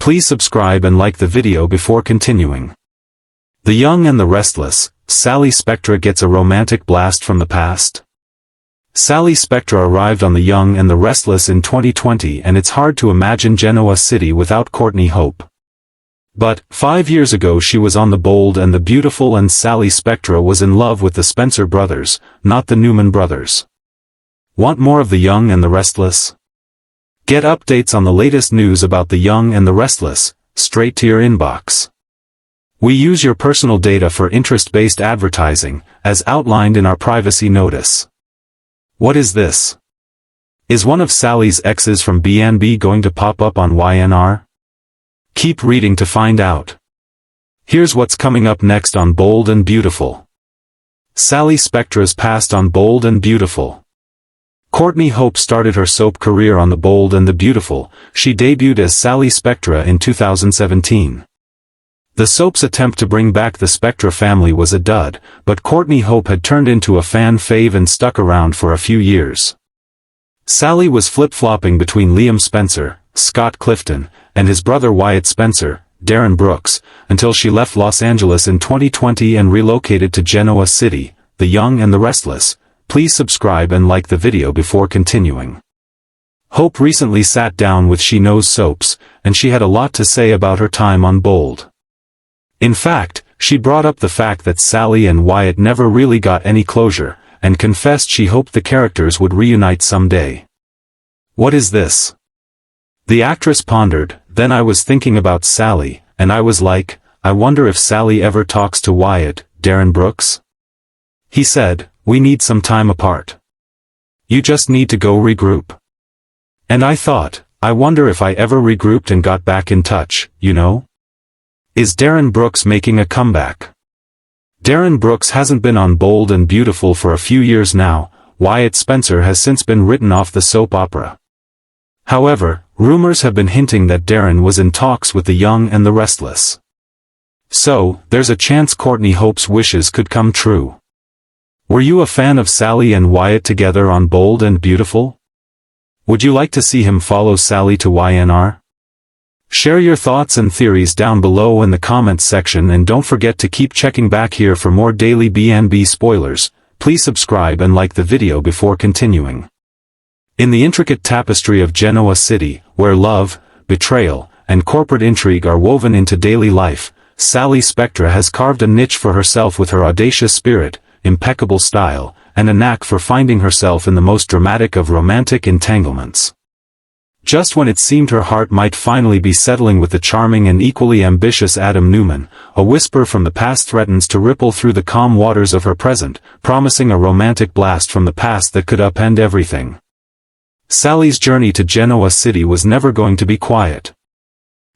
Please subscribe and like the video before continuing. The Young and the Restless, Sally Spectra gets a romantic blast from the past. Sally Spectra arrived on The Young and the Restless in 2020, and it's hard to imagine Genoa City without Courtney Hope. But 5 years ago she was on The Bold and the Beautiful, and Sally Spectra was in love with the Spencer brothers, not the Newman brothers. Want more of The Young and the Restless? Get updates on the latest news about The Young and the Restless, straight to your inbox. We use your personal data for interest-based advertising, as outlined in our privacy notice. What is this? Is one of Sally's exes from B&B going to pop up on Y&R? Keep reading to find out. Here's what's coming up next on Bold and Beautiful. Sally Spectra's past on Bold and Beautiful. Courtney Hope started her soap career on The Bold and the Beautiful. She debuted as Sally Spectra in 2017. The soap's attempt to bring back the Spectra family was a dud, but Courtney Hope had turned into a fan fave and stuck around for a few years. Sally was flip-flopping between Liam Spencer, Scott Clifton, and his brother Wyatt Spencer, Darren Brooks, until she left Los Angeles in 2020 and relocated to Genoa City. The Young and the Restless. Please subscribe and like the video before continuing. Hope recently sat down with She Knows Soaps, and she had a lot to say about her time on Bold. In fact, she brought up the fact that Sally and Wyatt never really got any closure, and confessed she hoped the characters would reunite someday. What is this? The actress pondered. Then I was thinking about Sally, and I was like, I wonder if Sally ever talks to Wyatt, Darren Brooks? He said, we need some time apart. You just need to go regroup. And I thought, I wonder if I ever regrouped and got back in touch, you know? Is Darren Brooks making a comeback? Darren Brooks hasn't been on Bold and Beautiful for a few years now. Wyatt Spencer has since been written off the soap opera. However, rumors have been hinting that Darren was in talks with The Young and the Restless. So, there's a chance Courtney Hope's wishes could come true. Were you a fan of Sally and Wyatt together on Bold and Beautiful? Would you like to see him follow Sally to Y&R? Share your thoughts and theories down below in the comments section, and don't forget to keep checking back here for more daily B&B spoilers. Please subscribe and like the video before continuing. In the intricate tapestry of Genoa City, where love, betrayal, and corporate intrigue are woven into daily life, Sally Spectra has carved a niche for herself with her audacious spirit, impeccable style, and a knack for finding herself in the most dramatic of romantic entanglements. Just when it seemed her heart might finally be settling with the charming and equally ambitious Adam Newman, a whisper from the past threatens to ripple through the calm waters of her present, promising a romantic blast from the past that could upend everything. Sally's journey to Genoa City was never going to be quiet.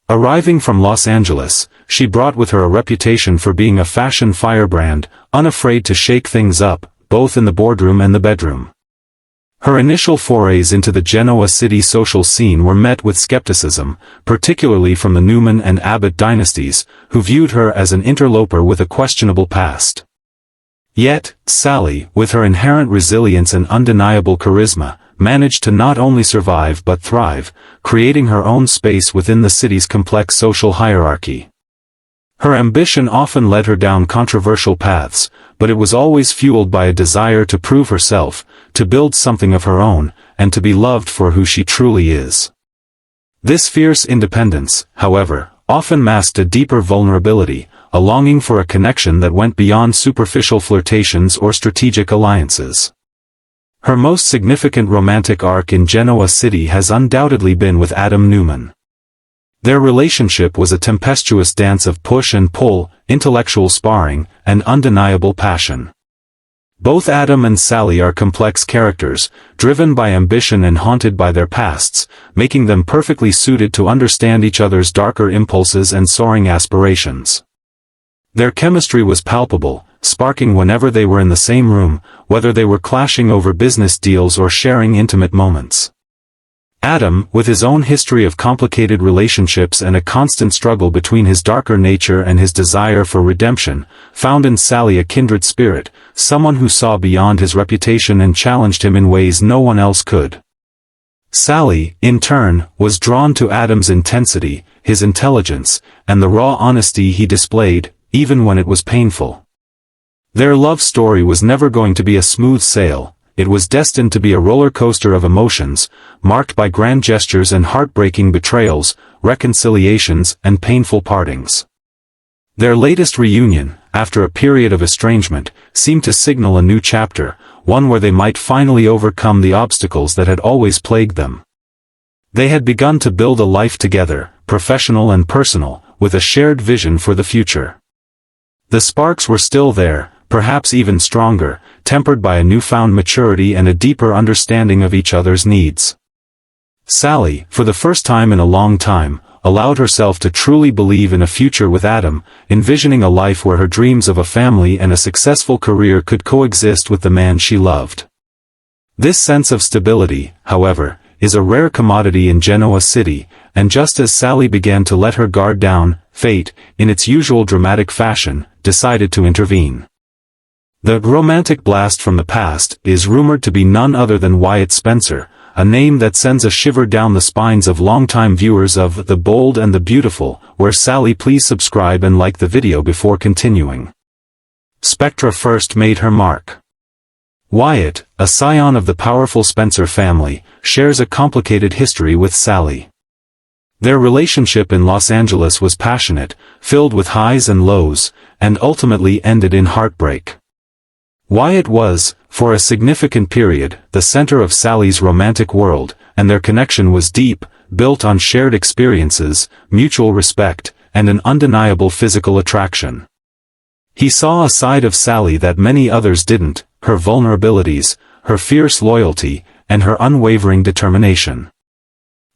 Arriving from Los Angeles, she brought with her a reputation for being a fashion firebrand, unafraid to shake things up, both in the boardroom and the bedroom. Her initial forays into the Genoa City social scene were met with skepticism, particularly from the Newman and Abbott dynasties, who viewed her as an interloper with a questionable past. Yet, Sally, with her inherent resilience and undeniable charisma, managed to not only survive but thrive, creating her own space within the city's complex social hierarchy. Her ambition often led her down controversial paths, but it was always fueled by a desire to prove herself, to build something of her own, and to be loved for who she truly is. This fierce independence, however, often masked a deeper vulnerability, a longing for a connection that went beyond superficial flirtations or strategic alliances. Her most significant romantic arc in Genoa City has undoubtedly been with Adam Newman. Their relationship was a tempestuous dance of push and pull, intellectual sparring, and undeniable passion. Both Adam and Sally are complex characters, driven by ambition and haunted by their pasts, making them perfectly suited to understand each other's darker impulses and soaring aspirations. Their chemistry was palpable, sparking whenever they were in the same room, whether they were clashing over business deals or sharing intimate moments. Adam, with his own history of complicated relationships and a constant struggle between his darker nature and his desire for redemption, found in Sally a kindred spirit, someone who saw beyond his reputation and challenged him in ways no one else could. Sally, in turn, was drawn to Adam's intensity, his intelligence, and the raw honesty he displayed, even when it was painful. Their love story was never going to be a smooth sail. It was destined to be a roller coaster of emotions, marked by grand gestures and heartbreaking betrayals, reconciliations and painful partings. Their latest reunion, after a period of estrangement, seemed to signal a new chapter, one where they might finally overcome the obstacles that had always plagued them. They had begun to build a life together, professional and personal, with a shared vision for the future. The sparks were still there, perhaps even stronger, tempered by a newfound maturity and a deeper understanding of each other's needs. Sally, for the first time in a long time, allowed herself to truly believe in a future with Adam, envisioning a life where her dreams of a family and a successful career could coexist with the man she loved. This sense of stability, however, is a rare commodity in Genoa City, and just as Sally began to let her guard down, fate, in its usual dramatic fashion, decided to intervene. The romantic blast from the past is rumored to be none other than Wyatt Spencer, a name that sends a shiver down the spines of longtime viewers of The Bold and the Beautiful, where Sally please subscribe and like the video before continuing. Spectra first made her mark. Wyatt, a scion of the powerful Spencer family, shares a complicated history with Sally. Their relationship in Los Angeles was passionate, filled with highs and lows, and ultimately ended in heartbreak. Wyatt was, for a significant period, the center of Sally's romantic world, and their connection was deep, built on shared experiences, mutual respect, and an undeniable physical attraction. He saw a side of Sally that many others didn't, her vulnerabilities, her fierce loyalty, and her unwavering determination.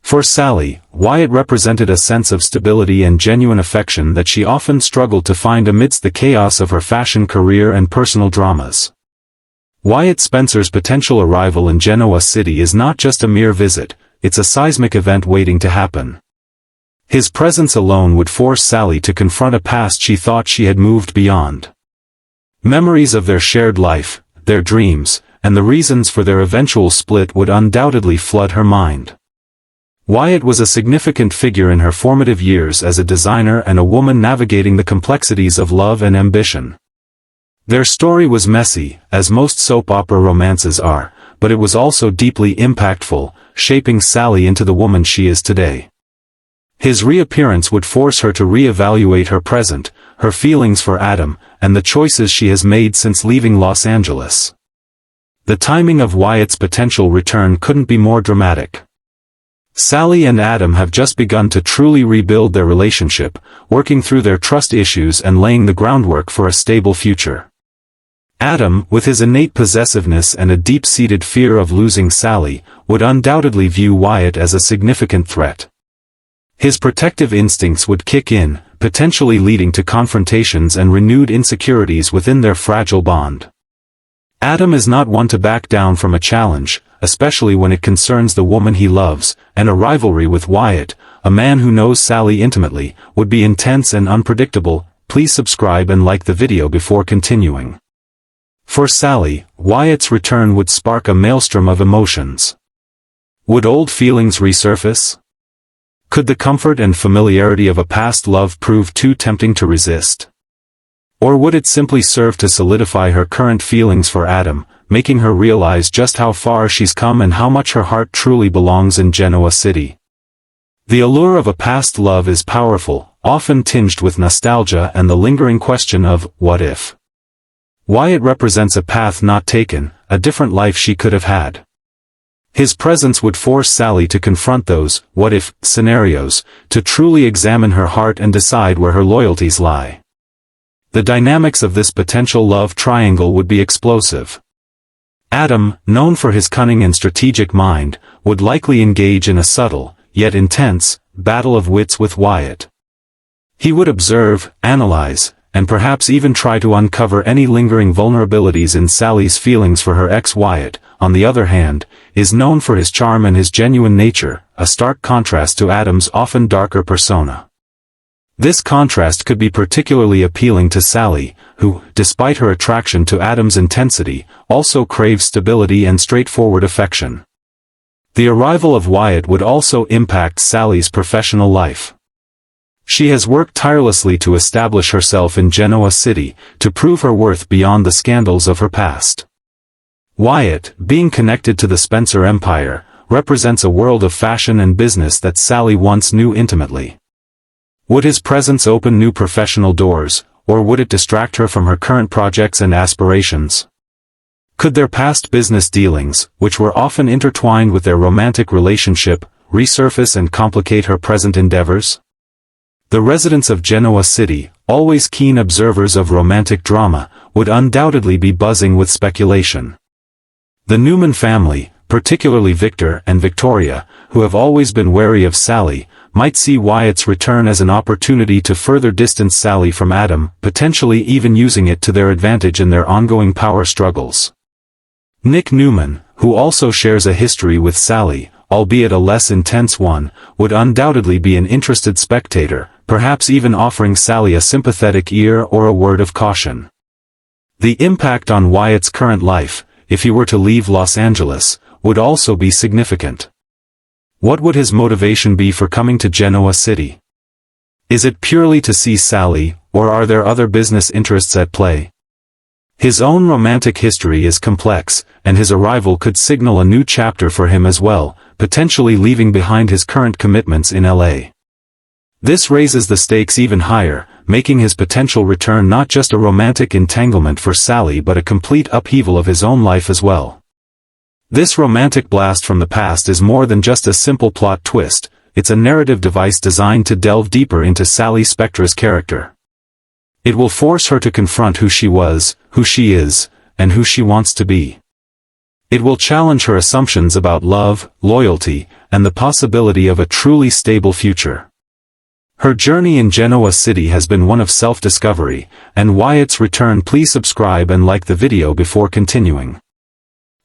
For Sally, Wyatt represented a sense of stability and genuine affection that she often struggled to find amidst the chaos of her fashion career and personal dramas. Wyatt Spencer's potential arrival in Genoa City is not just a mere visit, it's a seismic event waiting to happen. His presence alone would force Sally to confront a past she thought she had moved beyond. Memories of their shared life, their dreams, and the reasons for their eventual split would undoubtedly flood her mind. Wyatt was a significant figure in her formative years as a designer and a woman navigating the complexities of love and ambition. Their story was messy, as most soap opera romances are, but it was also deeply impactful, shaping Sally into the woman she is today. His reappearance would force her to re-evaluate her present, her feelings for Adam, and the choices she has made since leaving Los Angeles. The timing of Wyatt's potential return couldn't be more dramatic. Sally and Adam have just begun to truly rebuild their relationship, working through their trust issues and laying the groundwork for a stable future. Adam, with his innate possessiveness and a deep-seated fear of losing Sally, would undoubtedly view Wyatt as a significant threat. His protective instincts would kick in, potentially leading to confrontations and renewed insecurities within their fragile bond. Adam is not one to back down from a challenge, especially when it concerns the woman he loves, and a rivalry with Wyatt, a man who knows Sally intimately, would be intense and unpredictable. Please subscribe and like the video before continuing. For Sally, Wyatt's return would spark a maelstrom of emotions. Would old feelings resurface? Could the comfort and familiarity of a past love prove too tempting to resist? Or would it simply serve to solidify her current feelings for Adam, making her realize just how far she's come and how much her heart truly belongs in Genoa City? The allure of a past love is powerful, often tinged with nostalgia and the lingering question of, what if? Wyatt represents a path not taken, a different life she could have had. His presence would force Sally to confront those, what-if, scenarios, to truly examine her heart and decide where her loyalties lie. The dynamics of this potential love triangle would be explosive. Adam, known for his cunning and strategic mind, would likely engage in a subtle, yet intense, battle of wits with Wyatt. He would observe, analyze, and perhaps even try to uncover any lingering vulnerabilities in Sally's feelings for her ex. Wyatt, on the other hand, is known for his charm and his genuine nature, a stark contrast to Adam's often darker persona. This contrast could be particularly appealing to Sally, who, despite her attraction to Adam's intensity, also craves stability and straightforward affection. The arrival of Wyatt would also impact Sally's professional life. She has worked tirelessly to establish herself in Genoa City, to prove her worth beyond the scandals of her past. Wyatt, being connected to the Spencer Empire, represents a world of fashion and business that Sally once knew intimately. Would his presence open new professional doors, or would it distract her from her current projects and aspirations? Could their past business dealings, which were often intertwined with their romantic relationship, resurface and complicate her present endeavors? The residents of Genoa City, always keen observers of romantic drama, would undoubtedly be buzzing with speculation. The Newman family, particularly Victor and Victoria, who have always been wary of Sally, might see Wyatt's return as an opportunity to further distance Sally from Adam, potentially even using it to their advantage in their ongoing power struggles. Nick Newman, who also shares a history with Sally, albeit a less intense one, would undoubtedly be an interested spectator, perhaps even offering Sally a sympathetic ear or a word of caution. The impact on Wyatt's current life, if he were to leave Los Angeles, would also be significant. What would his motivation be for coming to Genoa City? Is it purely to see Sally, or are there other business interests at play? His own romantic history is complex, and his arrival could signal a new chapter for him as well, potentially leaving behind his current commitments in LA. This raises the stakes even higher, making his potential return not just a romantic entanglement for Sally but a complete upheaval of his own life as well. This romantic blast from the past is more than just a simple plot twist, it's a narrative device designed to delve deeper into Sally Spectra's character. It will force her to confront who she was, who she is, and who she wants to be. It will challenge her assumptions about love, loyalty, and the possibility of a truly stable future. Her journey in Genoa City has been one of self-discovery, and Wyatt's return, please subscribe and like the video before continuing,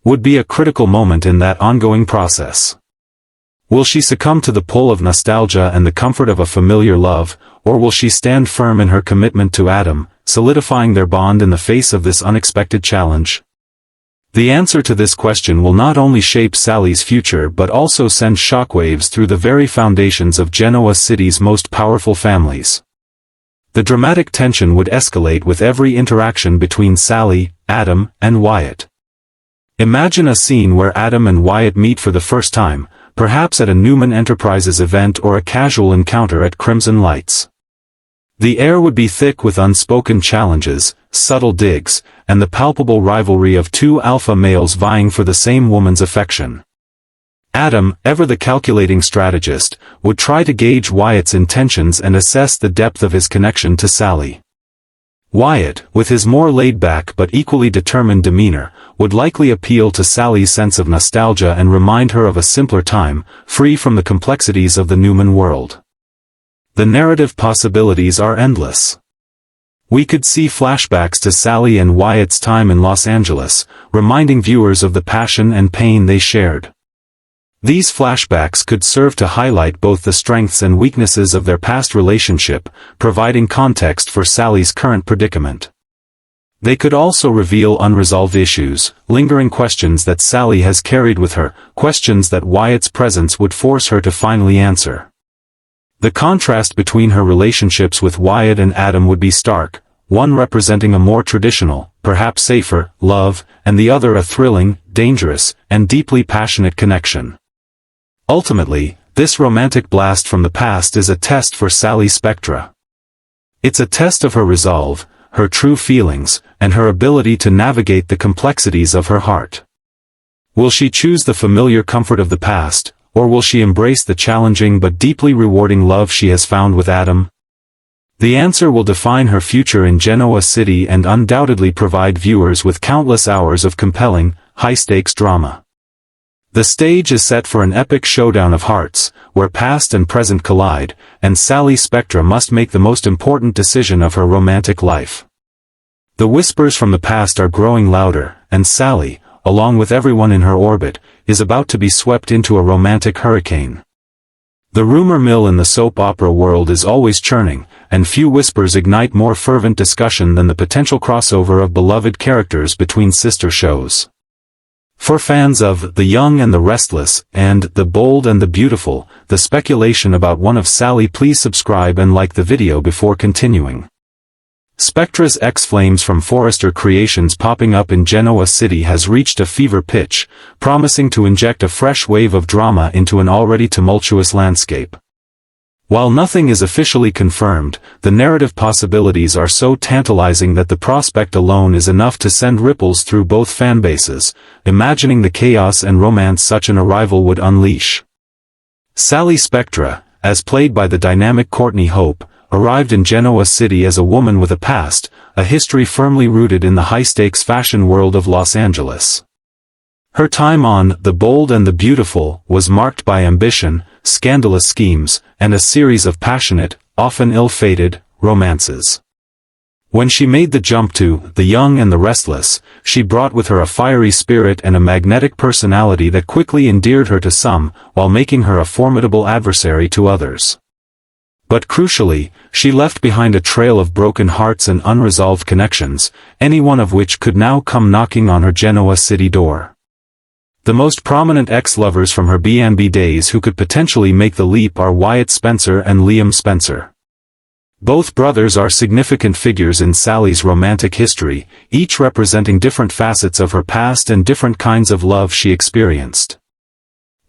would be a critical moment in that ongoing process. Will she succumb to the pull of nostalgia and the comfort of a familiar love, or will she stand firm in her commitment to Adam, solidifying their bond in the face of this unexpected challenge? The answer to this question will not only shape Sally's future but also send shockwaves through the very foundations of Genoa City's most powerful families. The dramatic tension would escalate with every interaction between Sally, Adam, and Wyatt. Imagine a scene where Adam and Wyatt meet for the first time, perhaps at a Newman Enterprises event or a casual encounter at Crimson Lights. The air would be thick with unspoken challenges, subtle digs, and the palpable rivalry of two alpha males vying for the same woman's affection. Adam, ever the calculating strategist, would try to gauge Wyatt's intentions and assess the depth of his connection to Sally. Wyatt, with his more laid-back but equally determined demeanor, would likely appeal to Sally's sense of nostalgia and remind her of a simpler time, free from the complexities of the Newman world. The narrative possibilities are endless. We could see flashbacks to Sally and Wyatt's time in Los Angeles, reminding viewers of the passion and pain they shared. These flashbacks could serve to highlight both the strengths and weaknesses of their past relationship, providing context for Sally's current predicament. They could also reveal unresolved issues, lingering questions that Sally has carried with her, questions that Wyatt's presence would force her to finally answer. The contrast between her relationships with Wyatt and Adam would be stark, one representing a more traditional, perhaps safer, love, and the other a thrilling, dangerous, and deeply passionate connection. Ultimately, this romantic blast from the past is a test for Sally Spectra. It's a test of her resolve, her true feelings, and her ability to navigate the complexities of her heart. Will she choose the familiar comfort of the past, or will she embrace the challenging but deeply rewarding love she has found with Adam? The answer will define her future in Genoa City and undoubtedly provide viewers with countless hours of compelling, high-stakes drama. The stage is set for an epic showdown of hearts, where past and present collide, and Sally Spectra must make the most important decision of her romantic life. The whispers from the past are growing louder, and Sally, along with everyone in her orbit, is about to be swept into a romantic hurricane. The rumor mill in the soap opera world is always churning, and few whispers ignite more fervent discussion than the potential crossover of beloved characters between sister shows. For fans of The Young and the Restless and The Bold and the Beautiful, the speculation about one of Sally, please subscribe and like the video before continuing. Spectra's X-Flames from Forrester Creations popping up in Genoa City has reached a fever pitch, promising to inject a fresh wave of drama into an already tumultuous landscape. While nothing is officially confirmed, the narrative possibilities are so tantalizing that the prospect alone is enough to send ripples through both fanbases, imagining the chaos and romance such an arrival would unleash. Sally Spectra, as played by the dynamic Courtney Hope, arrived in Genoa City as a woman with a past, a history firmly rooted in the high-stakes fashion world of Los Angeles. Her time on The Bold and the Beautiful was marked by ambition, scandalous schemes, and a series of passionate, often ill-fated, romances. When she made the jump to The Young and the Restless, she brought with her a fiery spirit and a magnetic personality that quickly endeared her to some, while making her a formidable adversary to others. But crucially, she left behind a trail of broken hearts and unresolved connections, any one of which could now come knocking on her Genoa City door. The most prominent ex-lovers from her B&B days who could potentially make the leap are Wyatt Spencer and Liam Spencer. Both brothers are significant figures in Sally's romantic history, each representing different facets of her past and different kinds of love she experienced.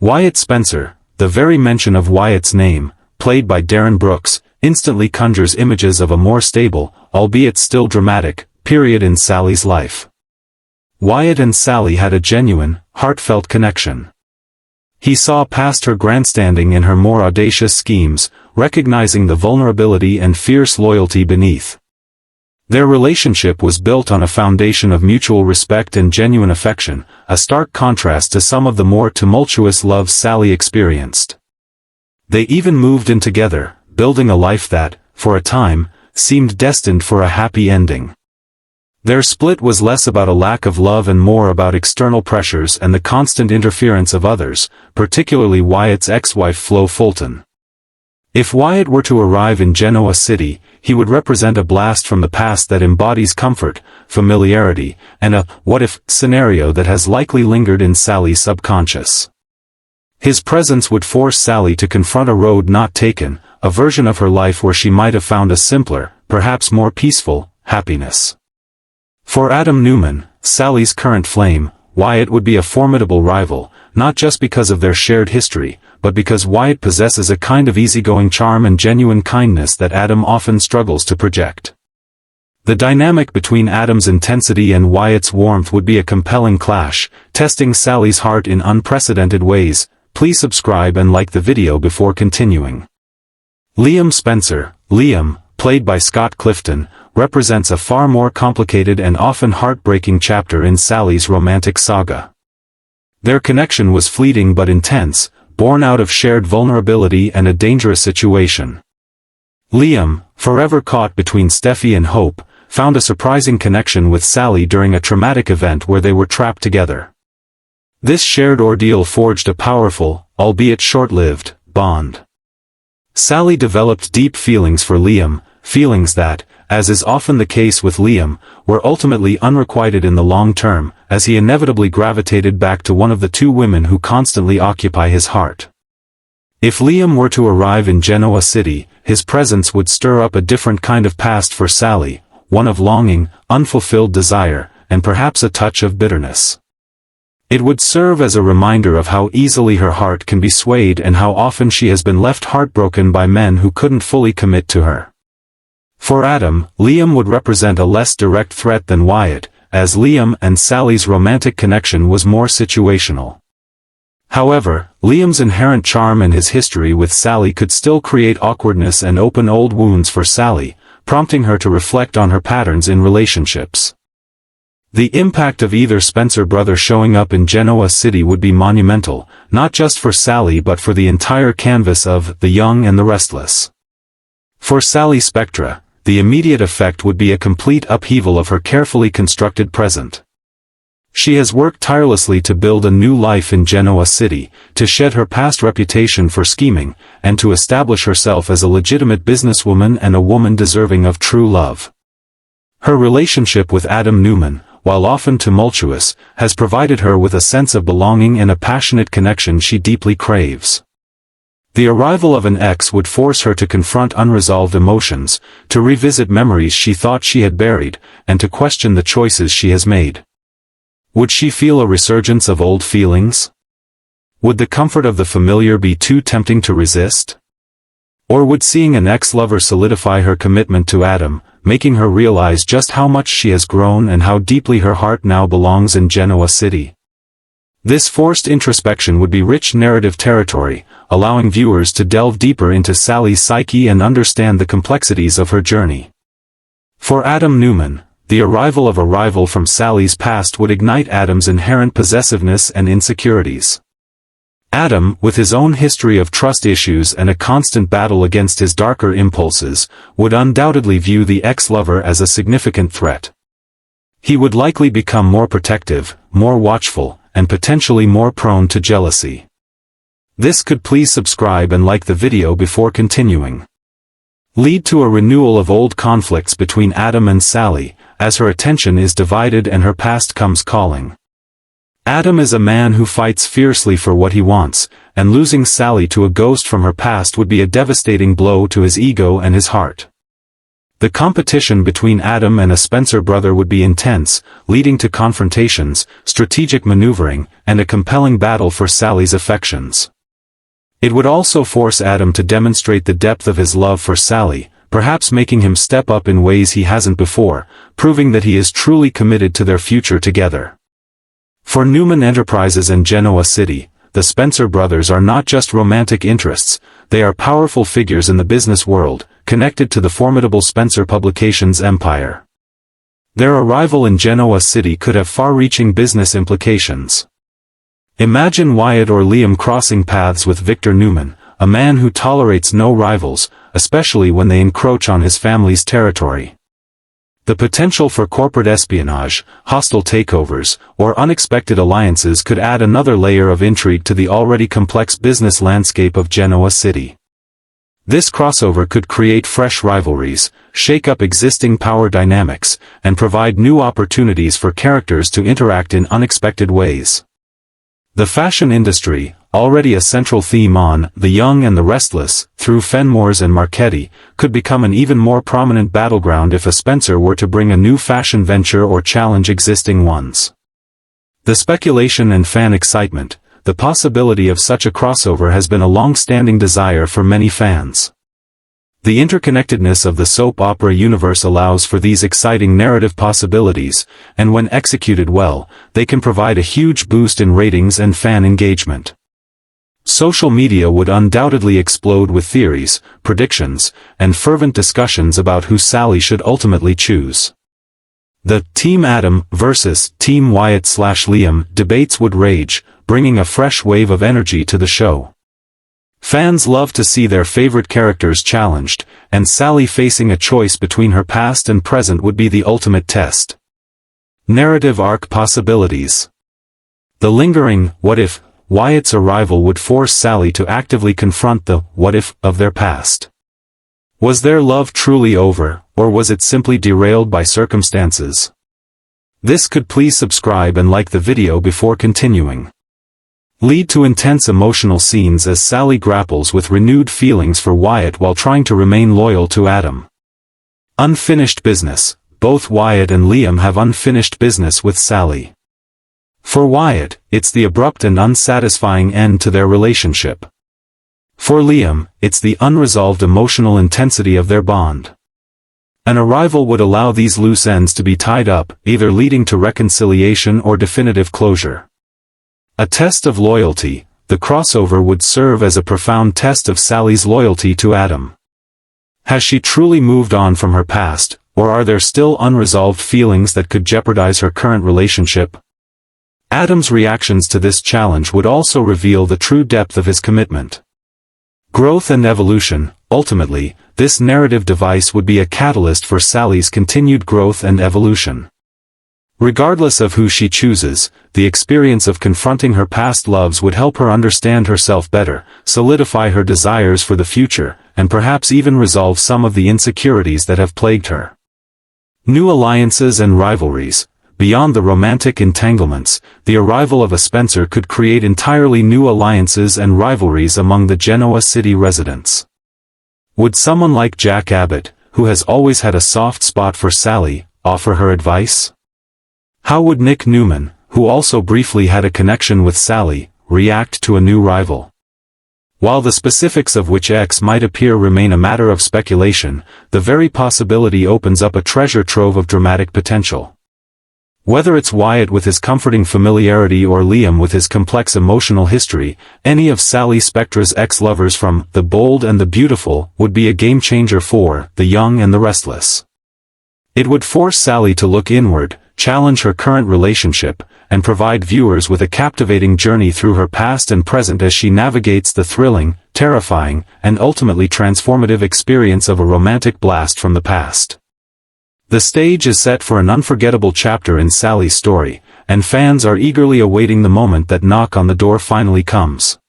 Wyatt Spencer, the very mention of Wyatt's name, played by Darren Brooks, instantly conjures images of a more stable, albeit still dramatic, period in Sally's life. Wyatt and Sally had a genuine, heartfelt connection. He saw past her grandstanding in her more audacious schemes, recognizing the vulnerability and fierce loyalty beneath. Their relationship was built on a foundation of mutual respect and genuine affection, a stark contrast to some of the more tumultuous loves Sally experienced. They even moved in together, building a life that, for a time, seemed destined for a happy ending. Their split was less about a lack of love and more about external pressures and the constant interference of others, particularly Wyatt's ex-wife Flo Fulton. If Wyatt were to arrive in Genoa City, he would represent a blast from the past that embodies comfort, familiarity, and a what-if scenario that has likely lingered in Sally's subconscious. His presence would force Sally to confront a road not taken, a version of her life where she might have found a simpler, perhaps more peaceful, happiness. For Adam Newman, Sally's current flame, Wyatt would be a formidable rival, not just because of their shared history, but because Wyatt possesses a kind of easygoing charm and genuine kindness that Adam often struggles to project. The dynamic between Adam's intensity and Wyatt's warmth would be a compelling clash, testing Sally's heart in unprecedented ways. Please subscribe and like the video before continuing. Liam Spencer, Liam, played by Scott Clifton, represents a far more complicated and often heartbreaking chapter in Sally's romantic saga. Their connection was fleeting but intense, born out of shared vulnerability and a dangerous situation. Liam, forever caught between Steffi and Hope, found a surprising connection with Sally during a traumatic event where they were trapped together. This shared ordeal forged a powerful, albeit short-lived, bond. Sally developed deep feelings for Liam, feelings that, as is often the case with Liam, were ultimately unrequited in the long term, as he inevitably gravitated back to one of the two women who constantly occupy his heart. If Liam were to arrive in Genoa City, his presence would stir up a different kind of past for Sally, one of longing, unfulfilled desire, and perhaps a touch of bitterness. It would serve as a reminder of how easily her heart can be swayed and how often she has been left heartbroken by men who couldn't fully commit to her. For Adam, Liam would represent a less direct threat than Wyatt, as Liam and Sally's romantic connection was more situational. However, Liam's inherent charm and his history with Sally could still create awkwardness and open old wounds for Sally, prompting her to reflect on her patterns in relationships. The impact of either Spencer brother showing up in Genoa City would be monumental, not just for Sally but for the entire canvas of The Young and the Restless. For Sally Spectra, the immediate effect would be a complete upheaval of her carefully constructed present. She has worked tirelessly to build a new life in Genoa City, to shed her past reputation for scheming, and to establish herself as a legitimate businesswoman and a woman deserving of true love. Her relationship with Adam Newman, while often tumultuous, has provided her with a sense of belonging and a passionate connection she deeply craves. The arrival of an ex would force her to confront unresolved emotions, to revisit memories she thought she had buried, and to question the choices she has made. Would she feel a resurgence of old feelings? Would the comfort of the familiar be too tempting to resist? Or would seeing an ex-lover solidify her commitment to Adam, making her realize just how much she has grown and how deeply her heart now belongs in Genoa City? This forced introspection would be rich narrative territory, allowing viewers to delve deeper into Sally's psyche and understand the complexities of her journey. For Adam Newman, the arrival of a rival from Sally's past would ignite Adam's inherent possessiveness and insecurities. Adam, with his own history of trust issues and a constant battle against his darker impulses, would undoubtedly view the ex-lover as a significant threat. He would likely become more protective, more watchful, and potentially more prone to jealousy. Please subscribe and like the video before continuing. Lead to a renewal of old conflicts between Adam and Sally, as her attention is divided and her past comes calling. Adam is a man who fights fiercely for what he wants, and losing Sally to a ghost from her past would be a devastating blow to his ego and his heart. The competition between Adam and a Spencer brother would be intense, leading to confrontations, strategic maneuvering, and a compelling battle for Sally's affections. It would also force Adam to demonstrate the depth of his love for Sally, perhaps making him step up in ways he hasn't before, proving that he is truly committed to their future together. For Newman Enterprises and Genoa City, the Spencer brothers are not just romantic interests, they are powerful figures in the business world, connected to the formidable Spencer Publications empire. Their arrival in Genoa City could have far-reaching business implications. Imagine Wyatt or Liam crossing paths with Victor Newman, a man who tolerates no rivals, especially when they encroach on his family's territory. The potential for corporate espionage, hostile takeovers, or unexpected alliances could add another layer of intrigue to the already complex business landscape of Genoa City. This crossover could create fresh rivalries, shake up existing power dynamics, and provide new opportunities for characters to interact in unexpected ways. The fashion industry, already a central theme on The Young and the Restless, through Fenmores and Marchetti, could become an even more prominent battleground if a Spencer were to bring a new fashion venture or challenge existing ones. The speculation and fan excitement, the possibility of such a crossover has been a long-standing desire for many fans. The interconnectedness of the soap opera universe allows for these exciting narrative possibilities, and when executed well, they can provide a huge boost in ratings and fan engagement. Social media would undoubtedly explode with theories, predictions, and fervent discussions about who Sally should ultimately choose. The Team Adam versus Team Wyatt/Liam debates would rage, bringing a fresh wave of energy to the show. Fans love to see their favorite characters challenged, and Sally facing a choice between her past and present would be the ultimate test. Narrative arc possibilities. The lingering "what if" Wyatt's arrival would force Sally to actively confront the "what if" of their past. Was their love truly over, or was it simply derailed by circumstances? Please subscribe and like the video before continuing. Lead to intense emotional scenes as Sally grapples with renewed feelings for Wyatt while trying to remain loyal to Adam. Unfinished business. Both Wyatt and Liam have unfinished business with Sally. For Wyatt, it's the abrupt and unsatisfying end to their relationship. For Liam, it's the unresolved emotional intensity of their bond. An arrival would allow these loose ends to be tied up, either leading to reconciliation or definitive closure. A test of loyalty, the crossover would serve as a profound test of Sally's loyalty to Adam. Has she truly moved on from her past, or are there still unresolved feelings that could jeopardize her current relationship? Adam's reactions to this challenge would also reveal the true depth of his commitment. Growth and evolution. Ultimately, this narrative device would be a catalyst for Sally's continued growth and evolution. Regardless of who she chooses, the experience of confronting her past loves would help her understand herself better, solidify her desires for the future, and perhaps even resolve some of the insecurities that have plagued her. New alliances and rivalries. beyond the romantic entanglements, the arrival of a Spencer could create entirely new alliances and rivalries among the Genoa city residents. Would someone like Jack Abbott, who has always had a soft spot for Sally, offer her advice? How would Nick Newman, who also briefly had a connection with Sally, react to a new rival? While the specifics of which X might appear remain a matter of speculation, the very possibility opens up a treasure trove of dramatic potential. Whether it's Wyatt with his comforting familiarity or Liam with his complex emotional history, any of Sally Spectra's ex-lovers from The Bold and the Beautiful would be a game-changer for The Young and the Restless. It would force Sally to look inward, challenge her current relationship, and provide viewers with a captivating journey through her past and present as she navigates the thrilling, terrifying, and ultimately transformative experience of a romantic blast from the past. The stage is set for an unforgettable chapter in Sally's story, and fans are eagerly awaiting the moment that knock on the door finally comes.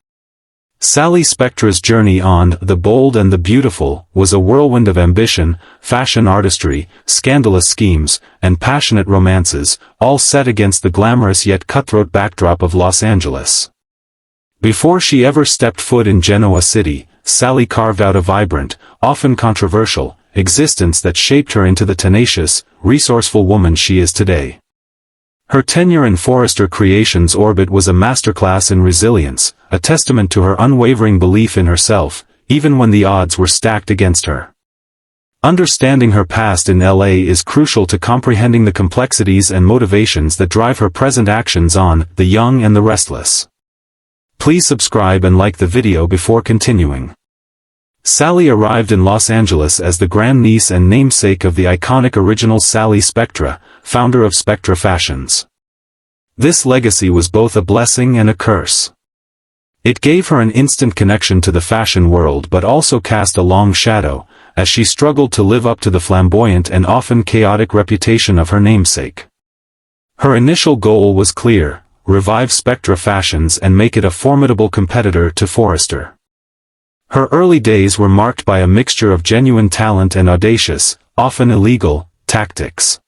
Sally Spectra's journey on The Bold and the Beautiful was a whirlwind of ambition, fashion artistry, scandalous schemes, and passionate romances, all set against the glamorous yet cutthroat backdrop of Los Angeles. Before she ever stepped foot in Genoa City, Sally carved out a vibrant, often controversial, existence that shaped her into the tenacious, resourceful woman she is today. Her tenure in Forrester Creations' orbit was a masterclass in resilience, a testament to her unwavering belief in herself, even when the odds were stacked against her. Understanding her past in LA is crucial to comprehending the complexities and motivations that drive her present actions on The Young and the Restless. Please subscribe and like the video before continuing. Sally arrived in Los Angeles as the grandniece and namesake of the iconic original Sally Spectra, founder of Spectra Fashions. This legacy was both a blessing and a curse. It gave her an instant connection to the fashion world but also cast a long shadow, as she struggled to live up to the flamboyant and often chaotic reputation of her namesake. Her initial goal was clear: revive Spectra Fashions and make it a formidable competitor to Forrester. Her early days were marked by a mixture of genuine talent and audacious, often illegal, tactics.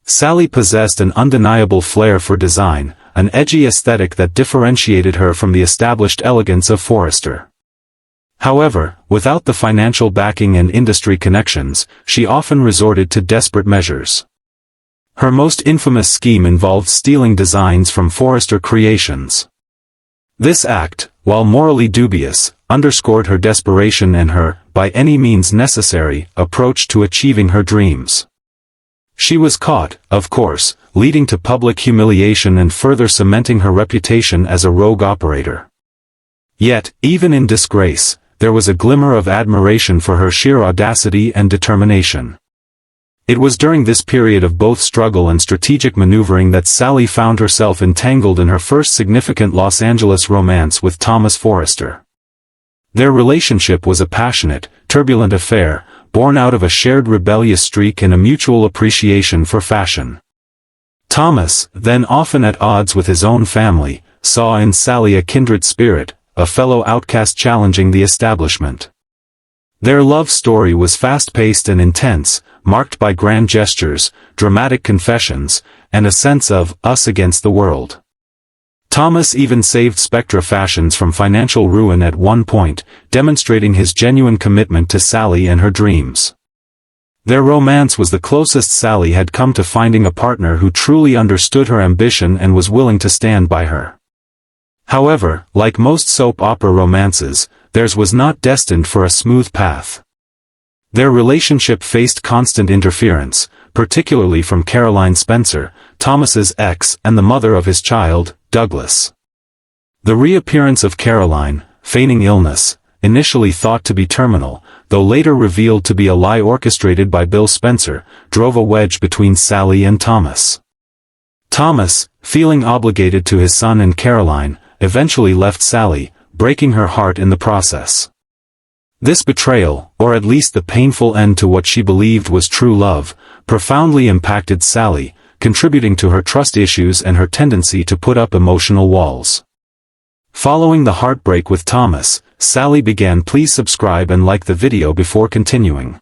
Sally possessed an undeniable flair for design, an edgy aesthetic that differentiated her from the established elegance of Forrester. However, without the financial backing and industry connections, she often resorted to desperate measures. Her most infamous scheme involved stealing designs from Forrester Creations. This act, while morally dubious, underscored her desperation and her, by any means necessary, approach to achieving her dreams. She was caught, of course, leading to public humiliation and further cementing her reputation as a rogue operator. Yet, even in disgrace, there was a glimmer of admiration for her sheer audacity and determination. It was during this period of both struggle and strategic maneuvering that Sally found herself entangled in her first significant Los Angeles romance with Thomas Forrester. Their relationship was a passionate, turbulent affair, born out of a shared rebellious streak and a mutual appreciation for fashion. Thomas, then often at odds with his own family, saw in Sally a kindred spirit, a fellow outcast challenging the establishment. Their love story was fast-paced and intense, marked by grand gestures, dramatic confessions, and a sense of us against the world. Thomas even saved Spectra Fashions from financial ruin at one point, demonstrating his genuine commitment to Sally and her dreams. Their romance was the closest Sally had come to finding a partner who truly understood her ambition and was willing to stand by her. However, like most soap opera romances, theirs was not destined for a smooth path. Their relationship faced constant interference, particularly from Caroline Spencer, Thomas's ex and the mother of his child, Douglas. The reappearance of Caroline, feigning illness, initially thought to be terminal, though later revealed to be a lie orchestrated by Bill Spencer, drove a wedge between Sally and Thomas. Thomas, feeling obligated to his son and Caroline, eventually left Sally, breaking her heart in the process. This betrayal, or at least the painful end to what she believed was true love, profoundly impacted Sally, contributing to her trust issues and her tendency to put up emotional walls. Following the heartbreak with Thomas, Sally began Please subscribe and like the video before continuing.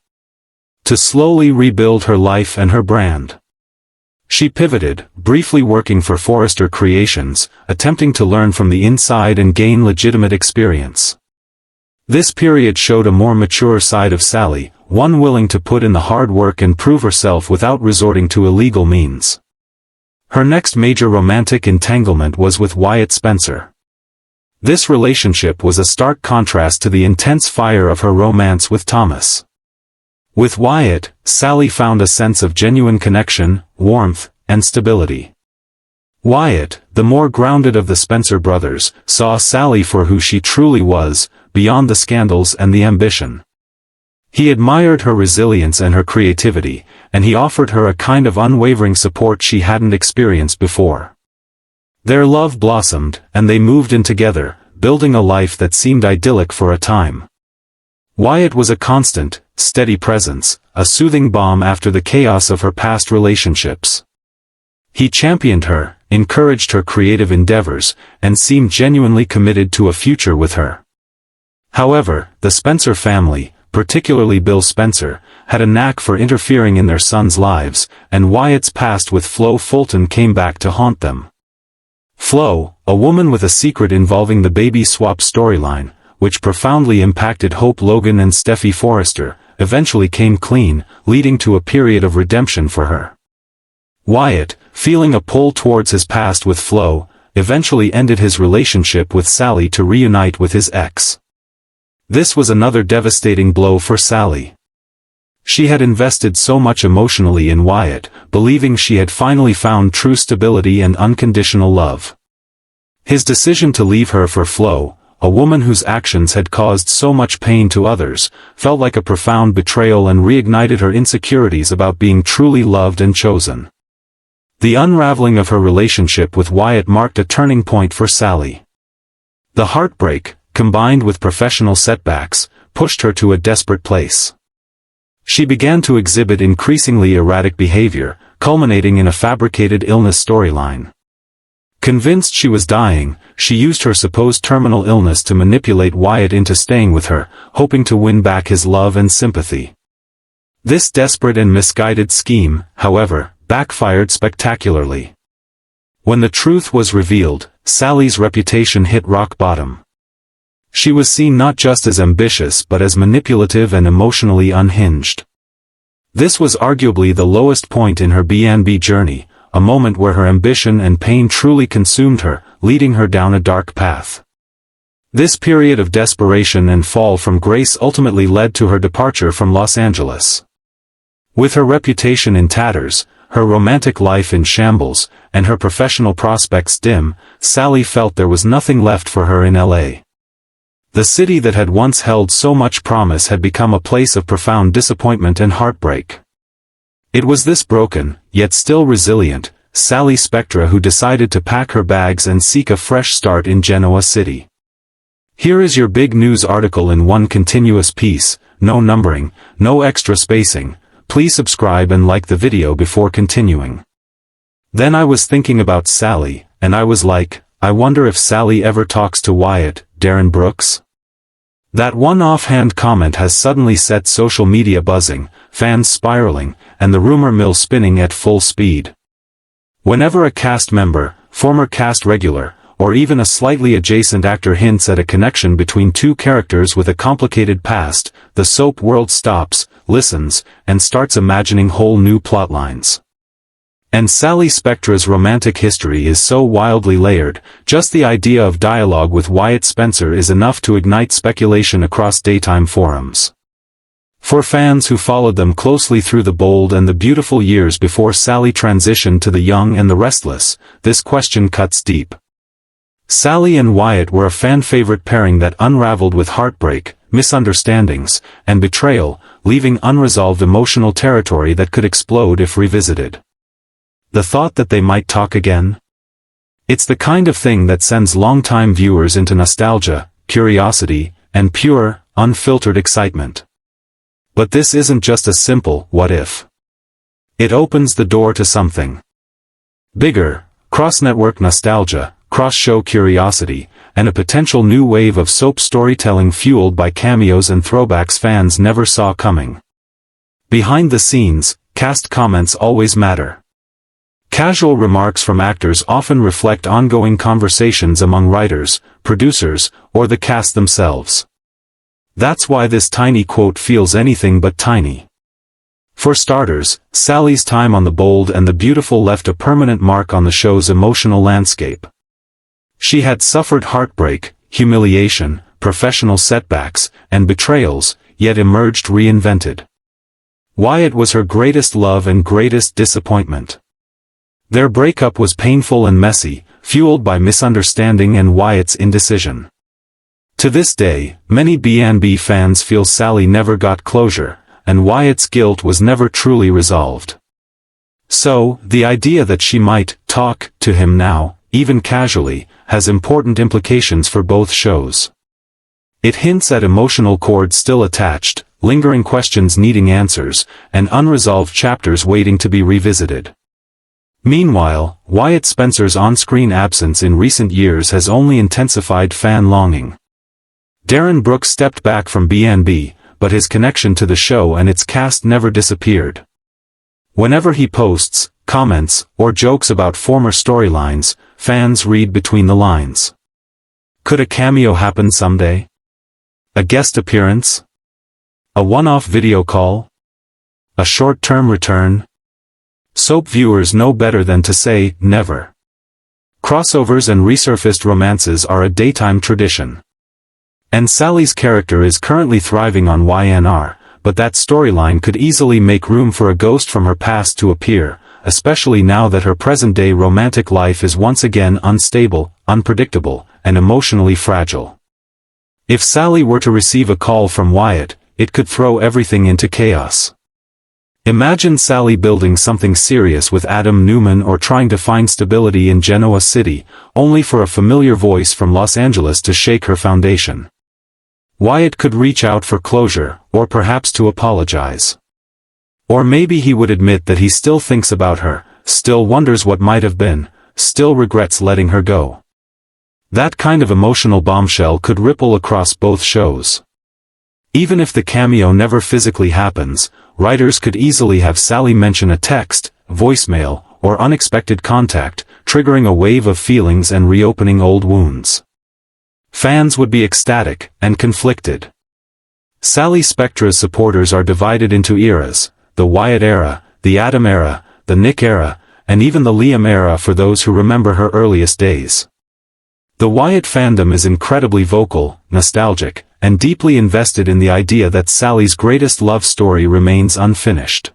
To slowly rebuild her life and her brand. She pivoted, briefly working for Forrester Creations, attempting to learn from the inside and gain legitimate experience. This period showed a more mature side of Sally, one willing to put in the hard work and prove herself without resorting to illegal means. Her next major romantic entanglement was with Wyatt Spencer. This relationship was a stark contrast to the intense fire of her romance with Thomas. With Wyatt, Sally found a sense of genuine connection, warmth, and stability. Wyatt, the more grounded of the Spencer brothers, saw Sally for who she truly was, beyond the scandals and the ambition. He admired her resilience and her creativity, and he offered her a kind of unwavering support she hadn't experienced before. Their love blossomed, and they moved in together, building a life that seemed idyllic for a time. Wyatt was a constant, steady presence, a soothing balm after the chaos of her past relationships. He championed her, encouraged her creative endeavors, and seemed genuinely committed to a future with her. However, the Spencer family, particularly Bill Spencer, had a knack for interfering in their sons' lives, and Wyatt's past with Flo Fulton came back to haunt them. Flo, a woman with a secret involving the baby swap storyline, which profoundly impacted Hope Logan and Steffi Forrester, eventually came clean, leading to a period of redemption for her. Wyatt, feeling a pull towards his past with Flo, eventually ended his relationship with Sally to reunite with his ex. This was another devastating blow for Sally. She had invested so much emotionally in Wyatt, believing she had finally found true stability and unconditional love. His decision to leave her for Flo, a woman whose actions had caused so much pain to others, felt like a profound betrayal and reignited her insecurities about being truly loved and chosen. The unraveling of her relationship with Wyatt marked a turning point for Sally. The heartbreak, combined with professional setbacks, pushed her to a desperate place. She began to exhibit increasingly erratic behavior, culminating in a fabricated illness storyline. Convinced she was dying, she used her supposed terminal illness to manipulate Wyatt into staying with her, hoping to win back his love and sympathy. This desperate and misguided scheme, however, backfired spectacularly. When the truth was revealed, Sally's reputation hit rock bottom. She was seen not just as ambitious but as manipulative and emotionally unhinged. This was arguably the lowest point in her B&B journey, a moment where her ambition and pain truly consumed her, leading her down a dark path. This period of desperation and fall from grace ultimately led to her departure from Los Angeles. With her reputation in tatters, her romantic life in shambles, and her professional prospects dim, Sally felt there was nothing left for her in L.A. The city that had once held so much promise had become a place of profound disappointment and heartbreak. It was this broken, yet still resilient, Sally Spectra who decided to pack her bags and seek a fresh start in Genoa City. Here is your big news article in one continuous piece, no numbering, no extra spacing. Please subscribe and like the video before continuing. Then I was thinking about Sally, and I was like, I wonder if Sally ever talks to Wyatt, Darren Brooks? That one offhand comment has suddenly set social media buzzing, fans spiraling, and the rumor mill spinning at full speed. Whenever a cast member, former cast regular, or even a slightly adjacent actor hints at a connection between two characters with a complicated past, the soap world stops, listens, and starts imagining whole new plotlines. And Sally Spectra's romantic history is so wildly layered, just the idea of dialogue with Wyatt Spencer is enough to ignite speculation across daytime forums. For fans who followed them closely through the bold and the beautiful years before Sally transitioned to The Young and the Restless, this question cuts deep. Sally and Wyatt were a fan-favorite pairing that unraveled with heartbreak, misunderstandings, and betrayal, leaving unresolved emotional territory that could explode if revisited. The thought that they might talk again? It's the kind of thing that sends longtime viewers into nostalgia, curiosity, and pure, unfiltered excitement. But this isn't just a simple what if. It opens the door to something bigger, cross-network nostalgia, cross-show curiosity, and a potential new wave of soap storytelling fueled by cameos and throwbacks fans never saw coming. Behind the scenes, cast comments always matter. Casual remarks from actors often reflect ongoing conversations among writers, producers, or the cast themselves. That's why this tiny quote feels anything but tiny. For starters, Sally's time on The Bold and the Beautiful left a permanent mark on the show's emotional landscape. She had suffered heartbreak, humiliation, professional setbacks, and betrayals, yet emerged reinvented. Wyatt was her greatest love and greatest disappointment. Their breakup was painful and messy, fueled by misunderstanding and Wyatt's indecision. To this day, many B&B fans feel Sally never got closure, and Wyatt's guilt was never truly resolved. So, the idea that she might talk to him now, even casually, has important implications for both shows. It hints at emotional chords still attached, lingering questions needing answers, and unresolved chapters waiting to be revisited. Meanwhile, Wyatt Spencer's on-screen absence in recent years has only intensified fan longing. Darren Brooks stepped back from B&B, but his connection to the show and its cast never disappeared. Whenever he posts, comments, or jokes about former storylines, fans read between the lines. Could a cameo happen someday? A guest appearance? A one-off video call? A short-term return? Soap viewers know better than to say, never. Crossovers and resurfaced romances are a daytime tradition. And Sally's character is currently thriving on Y&R, but that storyline could easily make room for a ghost from her past to appear, especially now that her present-day romantic life is once again unstable, unpredictable, and emotionally fragile. If Sally were to receive a call from Wyatt, it could throw everything into chaos. Imagine Sally building something serious with Adam Newman or trying to find stability in Genoa City, only for a familiar voice from Los Angeles to shake her foundation. Wyatt could reach out for closure, or perhaps to apologize. Or maybe he would admit that he still thinks about her, still wonders what might have been, still regrets letting her go. That kind of emotional bombshell could ripple across both shows. Even if the cameo never physically happens, writers could easily have Sally mention a text, voicemail, or unexpected contact, triggering a wave of feelings and reopening old wounds. Fans would be ecstatic, and conflicted. Sally Spectra's supporters are divided into eras, the Wyatt era, the Adam era, the Nick era, and even the Liam era for those who remember her earliest days. The Wyatt fandom is incredibly vocal, nostalgic, and deeply invested in the idea that Sally's greatest love story remains unfinished.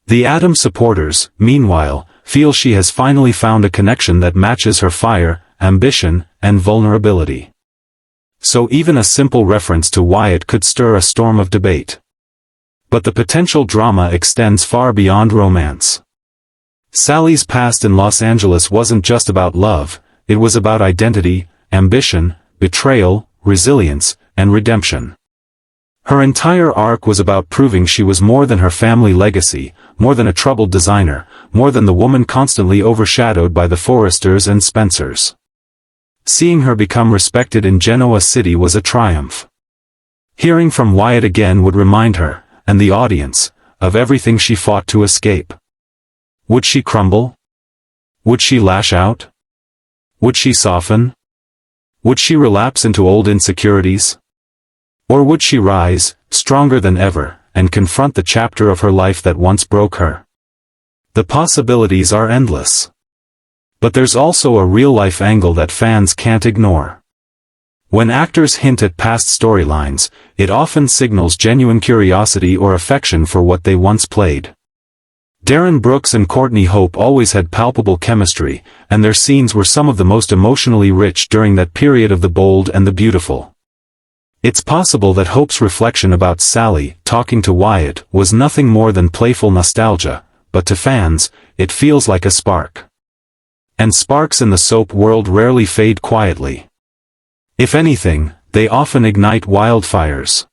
The Adam supporters, meanwhile, feel she has finally found a connection that matches her fire, ambition, and vulnerability. So even a simple reference to Wyatt could stir a storm of debate. But the potential drama extends far beyond romance. Sally's past in Los Angeles wasn't just about love, it was about identity, ambition, betrayal, resilience, and redemption. Her entire arc was about proving she was more than her family legacy, more than a troubled designer, more than the woman constantly overshadowed by the Forresters and Spencers. Seeing her become respected in Genoa City was a triumph. Hearing from Wyatt again would remind her, and the audience, of everything she fought to escape. Would she crumble? Would she lash out? Would she soften? Would she relapse into old insecurities? Or would she rise, stronger than ever, and confront the chapter of her life that once broke her? The possibilities are endless. But there's also a real-life angle that fans can't ignore. When actors hint at past storylines, it often signals genuine curiosity or affection for what they once played. Darren Brooks and Courtney Hope always had palpable chemistry, and their scenes were some of the most emotionally rich during that period of The Bold and the Beautiful. It's possible that Hope's reflection about Sally, talking to Wyatt, was nothing more than playful nostalgia, but to fans, it feels like a spark. And sparks in the soap world rarely fade quietly. If anything, they often ignite wildfires.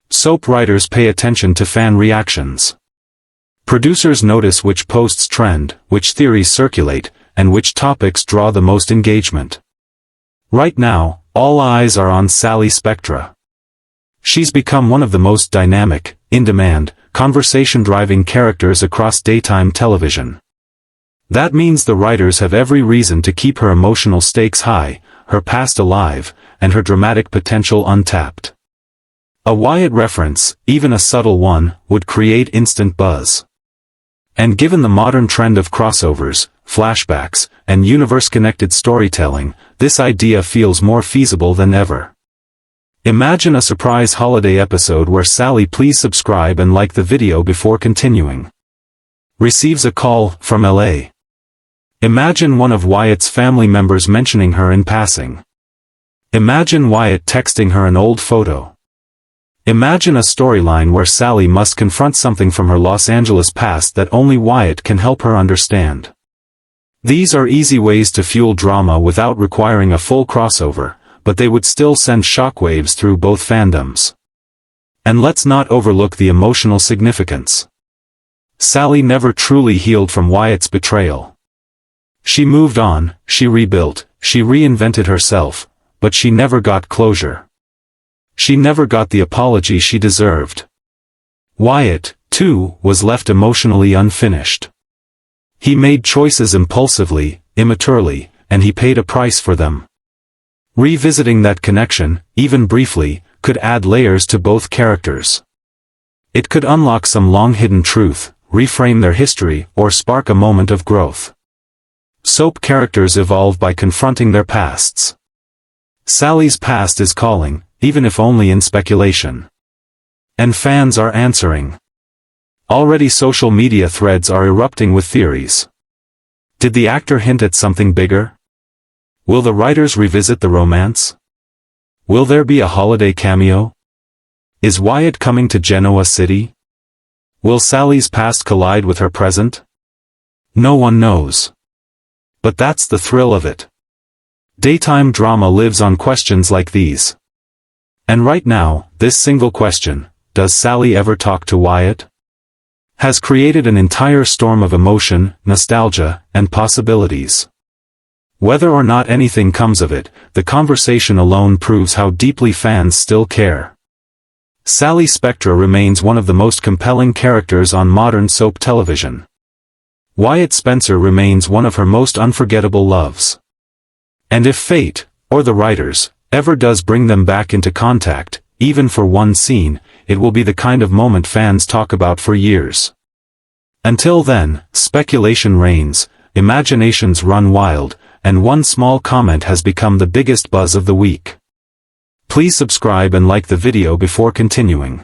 Soap writers pay attention to fan reactions. Producers notice which posts trend, which theories circulate, and which topics draw the most engagement. Right now, all eyes are on Sally Spectra. She's become one of the most dynamic, in-demand, conversation-driving characters across daytime television. That means the writers have every reason to keep her emotional stakes high, her past alive, and her dramatic potential untapped. A Wyatt reference, even a subtle one, would create instant buzz. And given the modern trend of crossovers, flashbacks, and universe-connected storytelling, this idea feels more feasible than ever. Imagine a surprise holiday episode where Sally, please subscribe and like the video before continuing, receives a call from LA. Imagine one of Wyatt's family members mentioning her in passing. Imagine Wyatt texting her an old photo. Imagine a storyline where Sally must confront something from her Los Angeles past that only Wyatt can help her understand. These are easy ways to fuel drama without requiring a full crossover, but they would still send shockwaves through both fandoms. And let's not overlook the emotional significance. Sally never truly healed from Wyatt's betrayal. She moved on, she rebuilt, she reinvented herself, but she never got closure. She never got the apology she deserved. Wyatt, too, was left emotionally unfinished. He made choices impulsively, immaturely, and he paid a price for them. Revisiting that connection, even briefly, could add layers to both characters. It could unlock some long-hidden truth, reframe their history, or spark a moment of growth. Soap characters evolve by confronting their pasts. Sally's past is calling, even if only in speculation. And fans are answering. Already social media threads are erupting with theories. Did the actor hint at something bigger? Will the writers revisit the romance? Will there be a holiday cameo? Is Wyatt coming to Genoa City? Will Sally's past collide with her present? No one knows. But that's the thrill of it. Daytime drama lives on questions like these. And right now, this single question, does Sally ever talk to Wyatt? Has created an entire storm of emotion, nostalgia, and possibilities. Whether or not anything comes of it, the conversation alone proves how deeply fans still care. Sally Spectra remains one of the most compelling characters on modern soap television. Wyatt Spencer remains one of her most unforgettable loves. And if fate, or the writers, ever does bring them back into contact, even for one scene, it will be the kind of moment fans talk about for years. Until then, speculation reigns, imaginations run wild, and one small comment has become the biggest buzz of the week. Please subscribe and like the video before continuing.